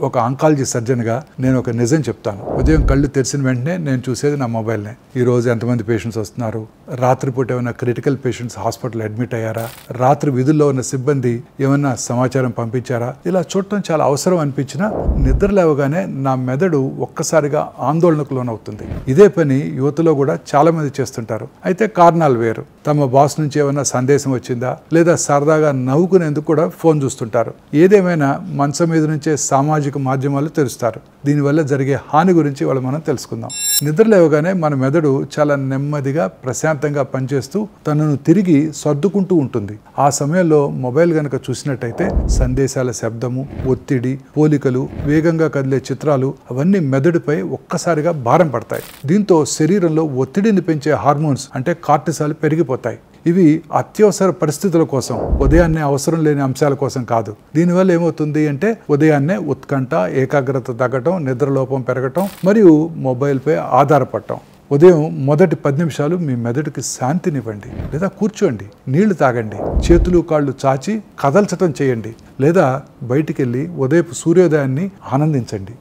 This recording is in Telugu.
ఒక ఆంకాలజీ సర్జన్గా నేను ఒక నిజం చెప్తాను. ఉదయం కళ్ళు తెరిచిన వెంటనే నేను చూసేది నా మొబైల్నే. ఈ రోజు ఎంతమంది పేషెంట్స్ వస్తున్నారు, రాత్రిపూట ఏమైనా క్రిటికల్ పేషెంట్స్ హాస్పిటల్ అడ్మిట్ అయ్యారా, రాత్రి విధుల్లో ఉన్న సిబ్బంది ఏమైనా సమాచారం పంపించారా, ఇలా చూడటం చాలా అవసరం అనిపించినా నిద్ర లేవగానే నా మెదడు ఒక్కసారిగా ఆందోళనకు లోనవుతుంది. ఇదే పని యువతలో కూడా చాలా మంది చేస్తుంటారు. అయితే కారణాలు వేరు. తమ బాస్ నుంచి ఏమైనా సందేశం వచ్చిందా, లేదా సరదాగా నవ్వుకునేందుకు కూడా ఫోన్ చూస్తుంటారు. ఏదేమైనా మంచం మీద నుంచే సామాజిక మాధ్యమాలు తెరుస్తారు. దీనివల్ల జరిగే హాని గురించి మనం తెలుసుకుందాం. నిద్ర లేవగానే మన మెదడు చాలా నెమ్మదిగా ప్రశాంతంగా పనిచేస్తూ తనను తిరిగి సర్దుకుంటూ ఉంటుంది. ఆ సమయంలో మొబైల్ గనక చూసినట్టయితే సందేశాల శబ్దము, ఒత్తిడి, పోలికలు, వేగంగా కదిలే చిత్రాలు అవన్నీ మెదడుపై ఒక్కసారిగా భారం పడతాయి. దీంతో శరీరంలో ఒత్తిడిని పెంచే హార్మోన్స్ అంటే కార్టిసాల్ పెరిగిపోతాయి. ఇవి అత్యవసర పరిస్థితుల కోసం, ఉదయాన్నే అవసరం లేని అంశాల కోసం కాదు. దీనివల్ల ఏమవుతుంది అంటే ఉదయాన్నే ఉత్కంఠ, ఏకాగ్రత తగ్గటం, నిద్రలోపం పెరగటం మరియు మొబైల్పై ఆధారపడటం. ఉదయం మొదటి 10 నిమిషాలు మీ మెదడుకి శాంతినివ్వండి, లేదా కూర్చోండి, నీళ్లు తాగండి, చేతులు కాళ్ళు చాచి కదల్చటం చేయండి, లేదా బయటికి వెళ్ళి ఉదయపు సూర్యోదయాన్ని ఆనందించండి.